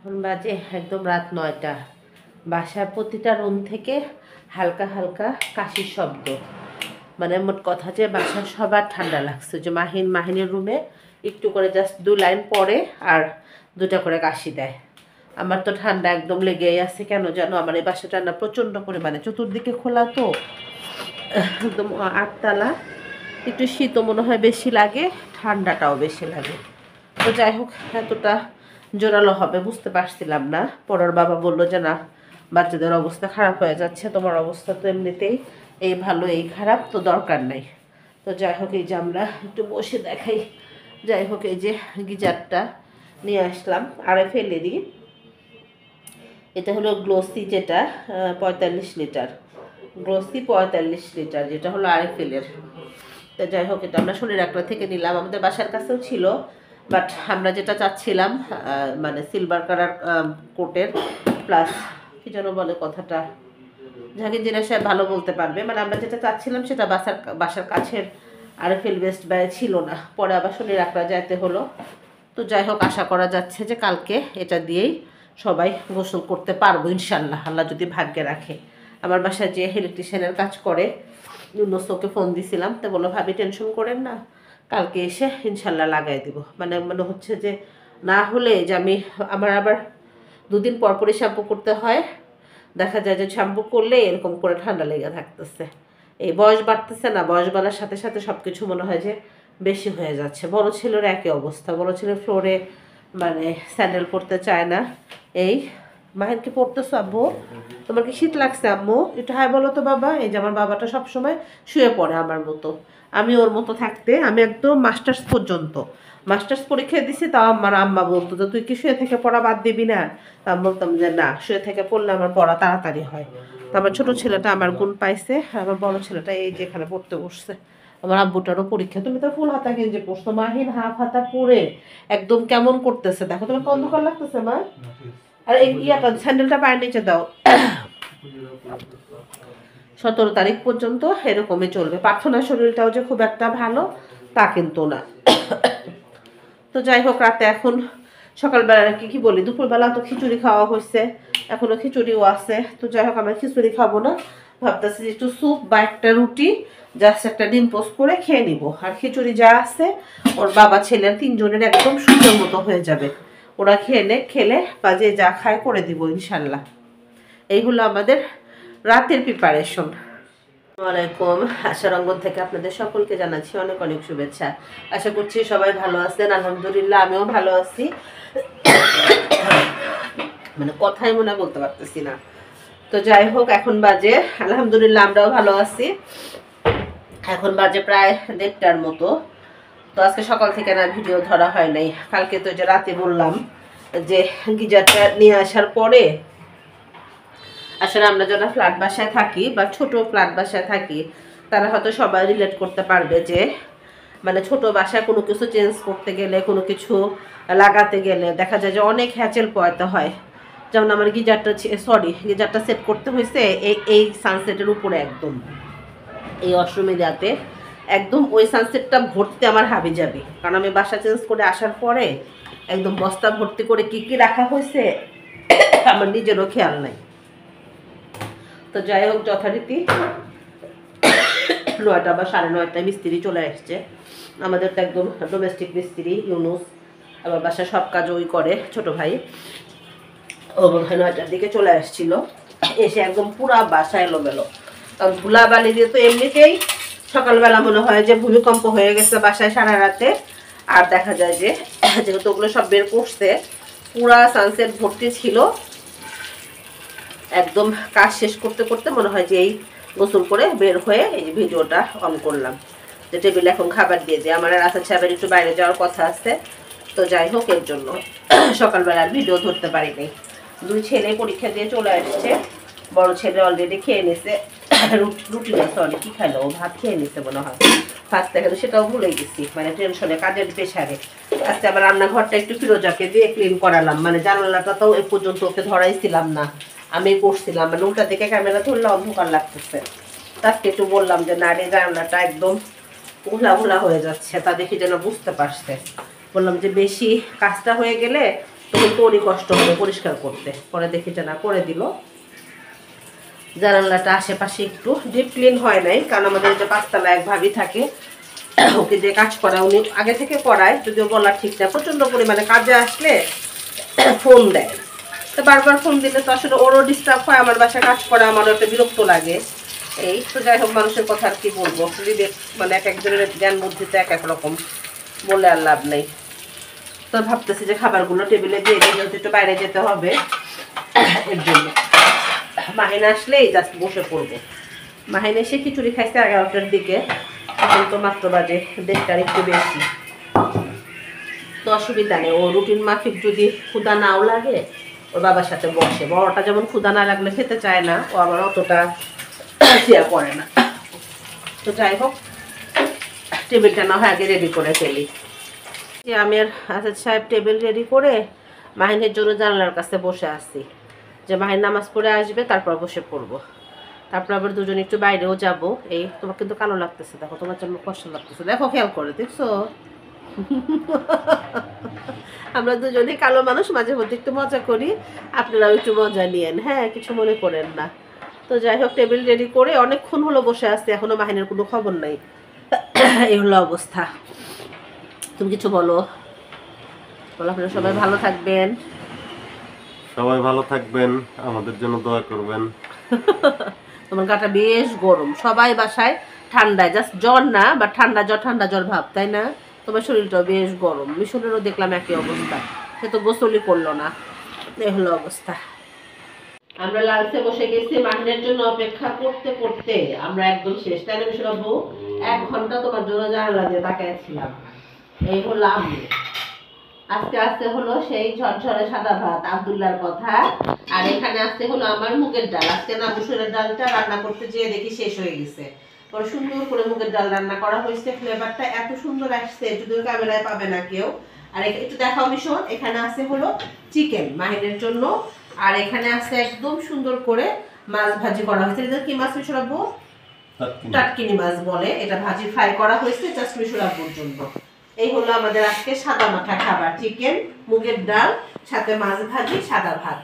এখন বাজে একদম রাত 9টা। বাসার প্রতিটা রুম থেকে হালকা হালকা কাশির শব্দ। মানে মোট কথা যে বাসার সবার ঠান্ডা লাগছে, যে মাহিনের রুমে একটু করে জাস্ট 2 লাইন পরে আর 2টা করে কাশি দেয়। আমার তো ঠান্ডা একদম লেগেই আছে, কেন জানো? আমার এই বাসাটা না প্রচণ্ড পরিমাণে চতুর্দিকে খোলা, তো একদম 8তলা। একটু শীতও মনে হয় বেশি লাগে, ঠান্ডাটাও বেশি লাগে। তো যাই হোক, এতটা জোরালো হবে বুঝতে পারছিলাম না। পরের বাবা বললো যে না, বাচ্চাদের অবস্থা খারাপ হয়ে যাচ্ছে, তোমার অবস্থা তো এমনিতেই এই ভালো এই খারাপ, তো দরকার নাই। তো যাই হোক, এই যে আমরা একটু বসে দেখাই। যাই হোক, এই যে গিজারটা নিয়ে আসলাম, আরে ফেলে দিই। এটা হলো গ্লোসি, যেটা 45 লিটার, গ্লোসি 45 লিটার, যেটা হলো আরএফএলের। তো যাই হোক, এটা আমরা শনির আকড়া থেকে নিলাম, আমাদের বাসার কাছেও ছিল, বাট আমরা যেটা চাচ্ছিলাম মানে সিলভার কালার কোটের প্লাস কি যেন বলে কথাটা, জাহাঙ্গীর জিনা সাহেব ভালো বলতে পারবে। মানে আমরা যেটা চাচ্ছিলাম সেটা বাসার কাছের আরএফএল বেস্ট বাই ছিল না, পরে আবার শনির আকড়া যাইতে হলো। তো যাই হোক, আশা করা যাচ্ছে যে কালকে এটা দিয়েই সবাই গোসল করতে পারবো ইনশাল্লাহ, আল্লাহ যদি ভাগ্যে রাখে। আমার বাসায় যে ইলেকট্রিশিয়ানের কাজ করে, ইউনুসকে ফোন দিছিলাম, তো বললো ভাবি টেনশন করেন না, কালকে এসে ইনশাল্লাহ লাগাই দিব। মানে মনে হচ্ছে যে না হলে যে আমার আবার 2 দিন পর পরই শ্যাম্পু করতে হয়। দেখা যায় যে শ্যাম্পু করলে এরকম করে ঠান্ডা লেগে থাকতেছে। এই বয়স বাড়তেছে না, বয়স বাড়ার সাথে সাথে সব কিছু মনে হয় যে বেশি হয়ে যাচ্ছে। বড় ছেলের একই অবস্থা, বড় ছেলে ফ্লোরে মানে স্যান্ডেল পরতে চায় না। এই মাহিনকে পড়তেছো আব্বু? তোমার কি শীত লাগছে আম্মু? একটু হাই বলো তো বাবা। এই যে আমার বাবাটা সবসময় শুয়ে পড়ে আমার মতো, আমি ওর মতো থাকতে, আমি একদম মাস্টার্স পরীক্ষা দিছি, তাও আমার আম্মা বলতো যে তুই কি শুয়ে থেকে পড়া বাদ দিবি না? তা আমি বলতাম যে না, শুয়ে থেকে পড়লে আমার পড়া তাড়াতাড়ি হয়। তো আমার ছোট ছেলেটা আমার গুণ পাইছে, আমার বড় ছেলেটা এই যেখানে পড়তে বসছে। আমার আব্বুটারও পরীক্ষা। তুমি তো ফুল হাতা গেঞ্জি পরছো, মাহিন হাফ হাতা পরে একদম কেমন করতেছে দেখো। তোমার অন্ধকার লাগতেছে মা? আর এই ইয়াটা স্যান্ডেলটা পায়ের নিচে দাও। 17 তারিখ পর্যন্ত এরকমই চলবে। প্রার্থনার শরীরটাও যে খুব একটা ভালো তা কিন্তু না। তো যাই হোক, রাতে এখন সকালবেলা কি বলি, দুপুরবেলা তো খিচুড়ি খাওয়া হয়েছে, এখনো খিচুড়িও আছে। তো যাই হোক, আমরা খিচুড়ি খাবো না, ভাবতেছি একটু স্যুপ বা একটা রুটি, জাস্ট একটা ডিম পোস্ট করে খেয়ে নিব। আর খিচুড়ি যা আছে ওর বাবা ছেলের 3জনের একদম সুন্দর মতো হয়ে যাবে। ওরা খেলে বা যে যা খায় করে দিব ইনশাল্লাহ। এইগুলো আমাদের রাতের প্রিপারেশন। আসসালামাইকুম, আশার অঙ্গন থেকে আপনাদের সকলকে জানাচ্ছি অনেক অনেক শুভেচ্ছা। আশা করছি সবাই ভালো আছেন, আলহামদুলিল্লাহ আমিও ভালো আছি। মানে কথাই মনে বলতে পারতেছি না। তো যাই হোক, এখন বাজে, আলহামদুলিল্লাহ আমরাও ভালো আছি, এখন বাজে প্রায় 1:30টার মতো। তো আজকে সকাল থেকে না ভিডিও ধরা হয় নাই। কালকে তো যে রাতে বললাম যে গিজারটা নিয়ে আসার পরে, আসলে আমরা যারা ফ্ল্যাট বাসায় থাকি বা ছোট ফ্ল্যাট বাসায় থাকি, তারা হয়তো সবাই রিলেট করতে পারবে যে মানে ছোট বাসায় কোনো কিছু চেঞ্জ করতে গেলে, কোনো কিছু লাগাতে গেলে দেখা যায় যে অনেক হ্যাচেল পোয়াতে হয়। যেমন আমার গিজারটা সেট করতে হয়েছে এই সানসেটের উপরে, একদম এই অষ্টমীরাতে একদম ওই সানসেটটা ভর্তি আমার হাবি যাবে, কারণ আমি বাসা চেঞ্জ করে আসার পরে একদম বস্তা ভর্তি করে কি কি রাখা হয়েছে আমার নিজেরও খেয়াল নাই। তো যাই হোক, যথারীতি 9টা বা 9:30টায় মিস্ত্রি চলে আসছে। আমাদের তো একদম ডোমেস্টিক মিস্ত্রি ইউনুস, আবার বাসায় সব কাজ ওই করে, ছোট ভাই। ও মনে হয় 9টার দিকে চলে আসছিল, এসে একদম পুরা বাসা এলোমেলো। কারণ ধুলাবালি দিয়ে তো এমনিতেই সকালবেলা মনে হয় যে ভূমিকম্প হয়ে গেছে বাসায় সারা রাতে। আর দেখা যায় যে যেহেতু ওগুলো সব বের করছে, পুরা সানসেট ভর্তি ছিল। একদম কাজ শেষ করতে করতে মনে হয় যে এই গোসল করে বের হয়ে এই ভিডিওটা অন করলাম, যে টেবিলে এখন খাবার দিয়ে যে আমার রাতের সাহেবের একটু বাইরে যাওয়ার কথা আছে। তো যাই হোক, এর জন্য সকালবেলার ভিডিও ধরতে পারিনি। 2 ছেলে পরীক্ষা দিয়ে চলে আসছে। বড় ছেলে অলরেডি খেয়ে নিছে রুটি না, সরি কি খাইলো, ও ভাত খেয়ে নিছে মনে হয়, ফার্স্ট দেখে, সেটাও ভুলে গেছি মানে টেনশনে, কাজের প্রেশারে। আজকে আবার রান্নাঘরটা একটু ফিরোজাকে দিয়ে ক্লিন করালাম, মানে জানালাটা তো এ পর্যন্ত ওকে ধরাইছিলাম না, আমি করছিলাম। মানে উল্টা দিকে ক্যামেরা ধরলে অন্ধকার লাগতেছে, তাকে একটু বললাম যে না রে, জানালাটা একদম ঘোলা ঘোলা হয়ে যাচ্ছে, তা দেখি যেন বুঝতে পারছে। বললাম যে বেশি কাজটা হয়ে গেলে তখন তোরই কষ্ট হবে পরিষ্কার করতে। পরে দেখি যে না করে দিল। জানালাটা আশেপাশে একটু ডিপ ক্লিন হয় নাই, কারণ আমাদের যে 5 তলা এক ভাবি থাকে, ওকে যে কাজ করা উনি আগে থেকে করায়, যদিও বলা ঠিক না, প্রচণ্ড পরিমাণে কাজে আসলে ফোন দেয়। তো বারবার ফোন দিলে তো আসলে ওরও ডিস্টার্ব হয়, আমার বাসায় কাজ করা আমারও একটা বিরক্ত লাগে। এই তো যাই হোক, মানুষের কথা আর কি বলবো, বিবেক মানে এক একজনের জ্ঞান বুদ্ধিতে এক এক রকম, বলে আর লাভ নেই। তো ভাবতেছি যে খাবারগুলো টেবিলে দিয়ে দিয়ে যেহেতু একটু বাইরে যেতে হবে, এর জন্য মাহিন আসলেই জাস্ট বসে পড়বো। মাহিন এসে খিচুড়ি খাইছে 11টার দিকে, এখন তো মাত্র বাজে 1:30টার একটু বেশি। তো অসুবিধা নেই, ও রুটিন মাফিক যদি ক্ষুধা নাও লাগে ওর বাবার সাথে বসে। বড়টা যেমন ক্ষুধা না লাগলে খেতে চায় না, ও আবার অতটা শেয়ার করে না। তো যাই হোক, টেবিলটা না হয় আগে রেডি করে ফেলি। যে আমি আর আসাদ সাহেব টেবিল রেডি করে মাহিনের জন্য জানালার কাছে বসে আছি, যে মাহিন নামাজ পড়ে আসবে, তারপর বসে পড়বো। তারপর আবার দুজনে একটু বাইরেও যাব। এই তোমার কিন্তু কালো লাগতেছে, দেখো তোমার জন্য কষ্ট লাগতেছে, দেখো খেয়াল করে দেখছো। আমরা দুজনেই কালো মানুষ, মাঝে মধ্যে একটু মজা করি, আপনারাও একটু মজা নিয়েন, হ্যাঁ কিছু মনে করেন না। তো যাই হোক, টেবিল রেডি করে অনেকক্ষণ হলো বসে আসছে, এখনো মাহিনের কোনো খবর নাই। এই হলো অবস্থা। তুমি কিছু বলো। বলো, আপনারা সবাই ভালো থাকবেন। সবাই ভালো থাকবেন, আমাদের জন্য দোয়া করবেন। তোমার গাটা বেশ গরম, সবাই বাসায় ঠান্ডায়, জাস্ট জ্বর না, বা ঠান্ডা জ্বর ভাব, তাই না? তোমার শরীরটাও বেশ গরম। মিশনেরও দেখলাম একই অবস্থা, সে তো গোসলই করলো না। এই হলো অবস্থা। আমরা লাঞ্চে বসে গেছি, মাহিনের জন্য অপেক্ষা করতে করতে আমরা একদম শেষ, তাই না মিশন আপু? 1 ঘন্টা তোমার জন্য জানালা দিয়ে তাকাইছিলাম। এই হলো আমি। আজকে আসতে হলো সেই ঝরঝরে সাদা ভাত আব্দুল্লাহর কথা, আর এখানে আসতে হলো আমার মুগের ডাল। আজকে না মুসুরের ডালটা রান্না করতে যেয়ে দেখি শেষ হয়ে গেছে, পরে সুন্দর করে মুগের ডাল রান্না করা হয়েছে। ফ্লেভারটা এত সুন্দর আসছে, যদিও ক্যামেরায় পাবে না কেউ। আর একটু দেখাও মিশন, এখানে আছে হলো চিকেন মাহিনের জন্য, আর এখানে আছে একদম সুন্দর করে মাছ ভাজি করা হয়েছে। এটা কি মাছ মিশন আব্বু? টাটকিনি মাছ বলে, এটা ভাজি ফ্রাই করা হয়েছে জাস্ট মিশন আব্বুর জন্য। এই হলো আমাদের আজকে সাদা মাঠা খাবার, চিকেন, মুগের ডাল, সাথে মাছ ভাজি, সাদা ভাত।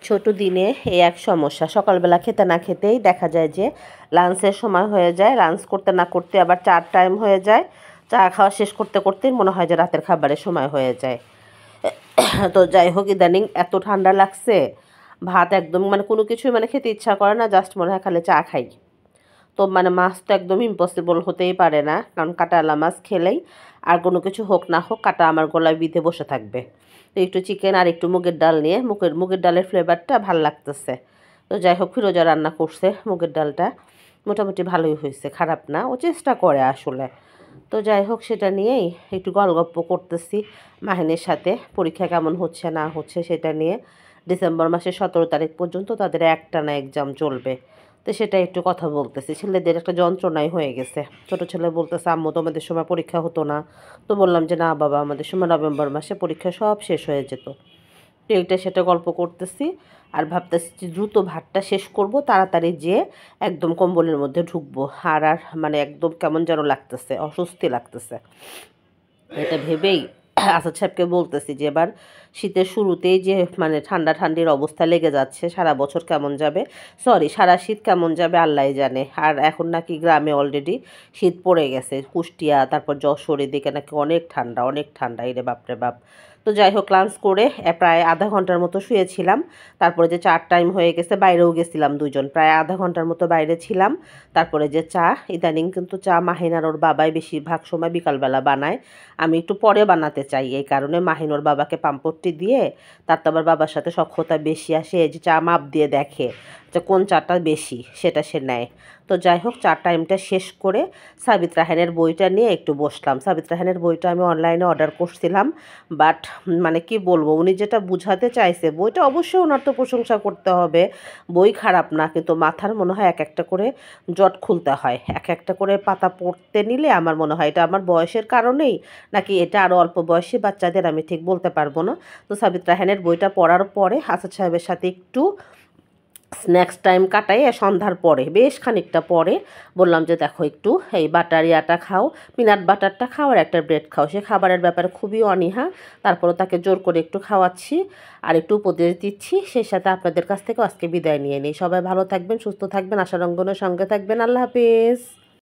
ছোট দিনে এই এক সমস্যা, সকালবেলা খেতে না খেতেই দেখা যায় যে লাঞ্চের সময় হয়ে যায়, লাঞ্চ করতে না করতে আবার 4 টাইম হয়ে যায়, চা খাওয়া শেষ করতে করতেই মনে হয় যে রাতের খাবারের সময় হয়ে যায়। তো যাই হোক, ইদানিং এত ঠান্ডা লাগছে, ভাত একদম মানে কোনো কিছুই মানে খেতে ইচ্ছা করে না, জাস্ট মনে হয় খালি চা খাই। তো মানে মাছ তো একদম ইম্পসিবল হতেই পারে না, কারণ কাঁটাওয়ালা মাছ খেলেই আর কোনো কিছু হোক না হোক কাঁটা আমার গলায় বিঁধে বসে থাকবে। তো একটু চিকেন আর একটু মুগের ডাল নিয়ে, মুগের ডালের ফ্লেভারটা ভাল লাগতেছে। তো যাই হোক, ফিরোজা রান্না করছে মুগের ডালটা, মোটামুটি ভালোই হয়েছে, খারাপ না, ও চেষ্টা করে আসলে। তো যাই হোক, সেটা নিয়েই একটু গল্প করতেছি মাহিনের সাথে, পরীক্ষা কেমন হচ্ছে না হচ্ছে সেটা নিয়ে। ডিসেম্বর মাসের 17 তারিখ পর্যন্ত তাদের একটানা এক্সাম চলবে, তো সেটা একটু কথা বলতেছি। ছেলেদের একটা যন্ত্রণাই হয়ে গেছে। ছোটো ছেলে বলতেছে, আম্মু তোমাদের সময় পরীক্ষা হতো না? তো বললাম যে না বাবা, আমাদের সময় নভেম্বর মাসে পরীক্ষা সব শেষ হয়ে যেত। তো এইটা সেটা গল্প করতেছি, আর ভাবতেছি যে দ্রুত ভাতটা শেষ করব, তাড়াতাড়ি যেয়ে একদম কম্বলের মধ্যে ঢুকবো। আর মানে একদম কেমন যেন লাগতেছে, অস্বস্তি লাগতেছে। এটা ভেবেই আসাদ সাহেবকে বলতেছি যে এবার শীতের শুরুতেই যে মানে ঠান্ডির অবস্থা লেগে যাচ্ছে, সারা বছর কেমন যাবে, সারা শীত কেমন যাবে আল্লাহই জানে। আর এখন নাকি গ্রামে অলরেডি শীত পড়ে গেছে, কুষ্টিয়া তারপর যশোর এদিকে নাকি অনেক ঠান্ডা এরে বাপরে বাপ। তো যাই হোক, লাঞ্চ করে প্রায় আধা ঘন্টার মতো শুয়েছিলাম। তারপরে যে 4 টাইম হয়ে গেছে, বাইরেও গেছিলাম দুজন, প্রায় আধা ঘন্টার মতো বাইরে ছিলাম। তারপরে যে চা, ইদানিং কিন্তু চা মাহিন আর ওর বাবাই বেশিরভাগ সময় বিকালবেলা বানায়, আমি একটু পরে বানাতে চাই। এই কারণে মাহিন ওর বাবাকে পাম্পট্টি দিয়ে, তার তো আবার বাবার সাথে সখ্যতা বেশি আসে, এই যে চা মাপ দিয়ে দেখে যে কোন চাটা বেশি, সেটা সে নেয়। তো যাই হোক, 4 টাইমটা শেষ করে সাবিত রাহানের বইটা নিয়ে একটু বসলাম। সাবিত রাহানের বইটা আমি অনলাইনে অর্ডার করছিলাম, বাট মানে কি বলবো, উনি যেটা বুঝাতে চাইছে, বইটা অবশ্যই ওনার তো প্রশংসা করতে হবে, বই খারাপ না, কিন্তু মাথার মনে হয় এক একটা করে জট খুলতে হয়, এক একটা করে পাতা পড়তে নিলে আমার মনে হয় এটা আমার বয়সের কারণেই নাকি এটা আরও অল্প বয়সী বাচ্চাদের, আমি ঠিক বলতে পারবো না। তো সাবিত রাহানের বইটা পড়ার পরে আসাদ সাহেবের সাথে একটু স্ন্যাক্স টাইম কাটাই সন্ধ্যার পরে বেশ খানিকটা পরে বললাম যে দেখো একটু এই বাটারিয়াটা খাও, পিনাট বাটারটা খাও আর একটা ব্রেড খাও। সে খাবারের ব্যাপারে খুবই অনীহা, তারপরও তাকে জোর করে একটু খাওয়াচ্ছি আর একটু উপদেশ দিচ্ছি। সেই সাথে আপনাদের কাছ থেকে আজকে বিদায় নিয়ে নিই। সবাই ভালো থাকবেন, সুস্থ থাকবেন, আশারঙ্গনের সঙ্গে থাকবেন। আল্লাহ হাফেজ।